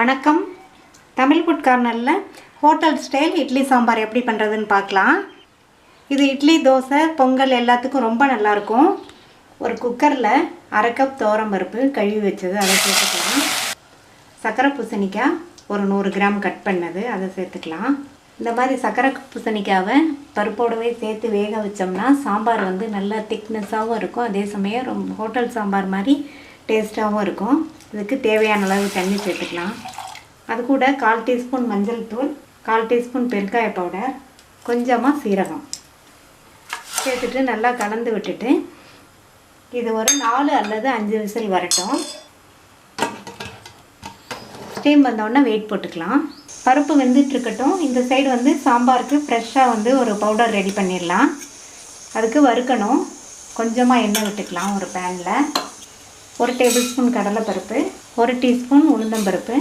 வணக்கம். தமிழ் ஃபுட் கார்னரில் hotel style idli sambar எப்படி பண்ணுறதுன்னு பார்க்கலாம். இது இட்லி, தோசை, பொங்கல் எல்லாத்துக்கும் ரொம்ப நல்லாயிருக்கும். ஒரு குக்கரில் 1/2 கப் துவரம்பருப்பு கழுவி வச்சது அதை சேர்த்துக்கலாம். சக்கரை பூசணிக்காய் ஒரு 100 கிராம் கட் பண்ணது அதை சேர்த்துக்கலாம். இந்த மாதிரி சக்கரை பூசணிக்காவை பருப்போடவே சேர்த்து வேக வச்சோம்னா சாம்பார் நல்லா திக்னஸாகவும் இருக்கும். அதே சமயம் ரொம்ப ஹோட்டல் சாம்பார் மாதிரி டேஸ்ட்டாகவும் இருக்கும். இதுக்கு தேவையான அளவு தண்ணி சேர்த்துக்கலாம். அது கூட 1/4 டீஸ்பூன் மஞ்சள் தூள், 1/4 டீஸ்பூன் பெருங்காய பவுடர், கொஞ்சமாக சீரகம் சேர்த்துட்டு நல்லா கலந்து விட்டுட்டு இது ஒரு 4 அல்லது 5 விசில் வரட்டும். ஸ்டீம் வந்தோடனே வெயிட் போட்டுக்கலாம். பருப்பு வெந்துட்டுருக்கட்டும். இந்த சைடு சாம்பாருக்கு ஃப்ரெஷ்ஷாக ஒரு பவுடர் ரெடி பண்ணிடலாம். அதுக்கு வறுக்கணும். கொஞ்சமாக எண்ணெய் விட்டுக்கலாம். ஒரு பேனில் 1 டேபிள் ஸ்பூன் கடலைப்பருப்பு, 1 டீஸ்பூன் உளுந்தம்பருப்பு,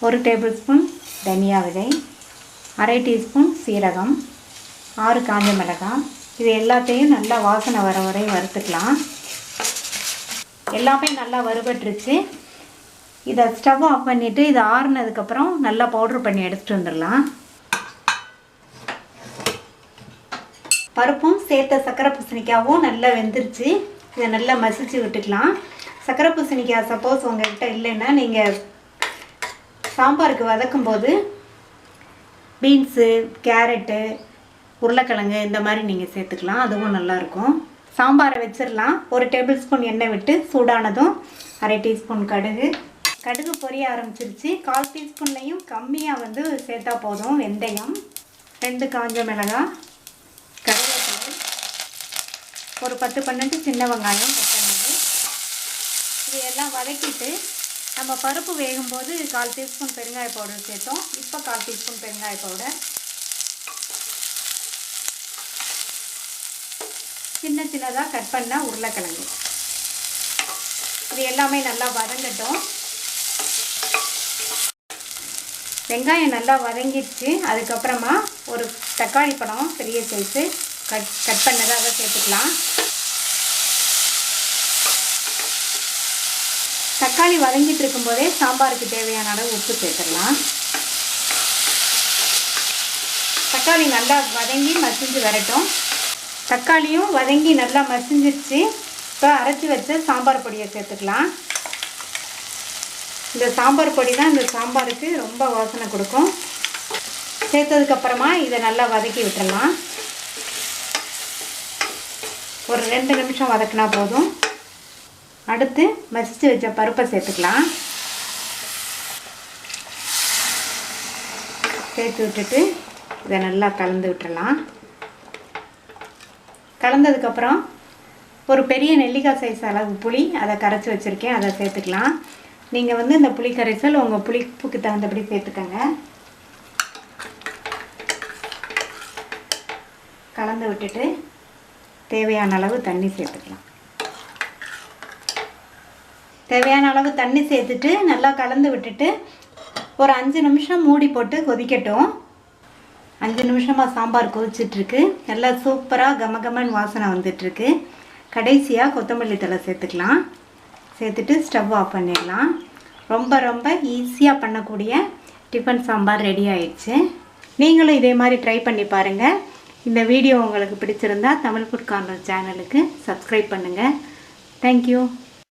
1 டேபிள் ஸ்பூன் தனியா விதை, 1/2 டீஸ்பூன் சீரகம், 6 காஞ்ச மிளகாய். இது எல்லாத்தையும் நல்லா வாசனை வர வரை வறுத்துக்கலாம். எல்லாமே நல்லா வறுபட்டுருச்சு. இதை ஸ்டவ் ஆஃப் பண்ணிவிட்டு இதை ஆறுனதுக்கப்புறம் நல்லா பவுட்ரு பண்ணி எடுத்துகிட்டு வந்துடலாம். பருப்பும் சேர்த்த சக்கரை பூசணிக்காவும் நல்லா வெந்துருச்சு. இதை நல்லா மசிச்சு விட்டுக்கலாம். சக்கரை பூசணிக்காய் சப்போஸ் உங்கள்கிட்ட இல்லைன்னா நீங்கள் சாம்பாருக்கு வதக்கும் போது பீன்ஸு, கேரட்டு, உருளைக்கிழங்கு இந்த மாதிரி நீங்கள் சேர்த்துக்கலாம். அதுவும் நல்லாயிருக்கும். சாம்பாரை வச்சிடலாம். 1 டேபிள் ஸ்பூன் எண்ணெய் விட்டு சூடானதும் 1/2 டீஸ்பூன் கடுகு பொரிய ஆரம்பிச்சிருச்சு. 1/4 டீஸ்பூன்லேயும் கம்மியாக சேர்த்தா போதும். வெந்தயம், 2 காஞ்ச மிளகாய், கருவேப்பிலை, ஒரு 10-12 சின்ன வெங்காயம் கட் பண்ணது. இதையெல்லாம் வதக்கிட்டு நம்ம பருப்பு வேகும்போது 1/4 டீஸ்பூன் பெருங்காய பவுடர் சேர்த்தோம். இப்போ 1/4 டீஸ்பூன் பெருங்காய பவுடர், சின்னதாக கட் பண்ண உருளைக்கிழங்கு. இது எல்லாமே நல்லா வதங்கட்டும். வெங்காயம் நல்லா வதங்கிடுச்சு. அதுக்கப்புறமா ஒரு தக்காளி பழம் பெரிய சைஸு கட் பண்ணதை அதை சேர்த்துக்கலாம். தக்காளி வதங்கிட்டு இருக்கும்போதே சாம்பாருக்கு தேவையான அளவு உப்பு சேர்த்துடலாம். தக்காளி நல்லா வதங்கி மசிஞ்சு வரட்டும். தக்காளியும் வதங்கி நல்லா மசிஞ்சிருச்சு. இப்போ அரைச்சி வச்ச சாம்பார் பொடியை சேர்த்துக்கலாம். இந்த சாம்பார் பொடி தான் இந்த சாம்பாருக்கு ரொம்ப வாசனை கொடுக்கும். சேர்த்ததுக்கப்புறமா இதை நல்லா வதக்கி விட்டுடலாம். ஒரு 2 நிமிஷம் வதக்கினா போதும். அடுத்து மசிச்சு வச்ச பருப்பை சேர்த்துக்கலாம். சேர்த்து விட்டுட்டு இதை நல்லா கலந்து விட்டுடலாம். கலந்ததுக்கப்புறம் ஒரு பெரிய நெல்லிக்காய் சைஸ் அளவு புளி அதை கரைச்சி வச்சுருக்கேன். அதை சேர்த்துக்கலாம். நீங்கள் இந்த புளி கரைசல் உங்கள் புளிப்புக்கு தகுந்தபடி சேர்த்துக்கங்க. கலந்து விட்டுட்டு தேவையான அளவு தண்ணி சேர்த்துக்கலாம். தேவையான அளவு தண்ணி சேர்த்துட்டு நல்லா கலந்து விட்டுட்டு ஒரு 5 நிமிஷம் மூடி போட்டு கொதிக்கட்டும். 5 நிமிஷமாக சாம்பார் கொதிச்சிட்ருக்கு. நல்லா சூப்பராக கமகமன் வாசனை வந்துட்டுருக்கு. கடைசியாக கொத்தமல்லி தழை சேர்த்துக்கலாம். சேர்த்துட்டு ஸ்டவ் ஆஃப் பண்ணிடலாம். ரொம்ப ஈஸியாக பண்ணக்கூடிய டிஃபன் சாம்பார் ரெடி ஆயிடுச்சு. நீங்களும் இதே மாதிரி ட்ரை பண்ணி பாருங்கள். இந்த வீடியோ உங்களுக்கு பிடிச்சிருந்தா தமிழ் ஃபுட் கார்னர் சேனலுக்கு சப்ஸ்கிரைப் பண்ணுங்கள். தேங்க்யூ.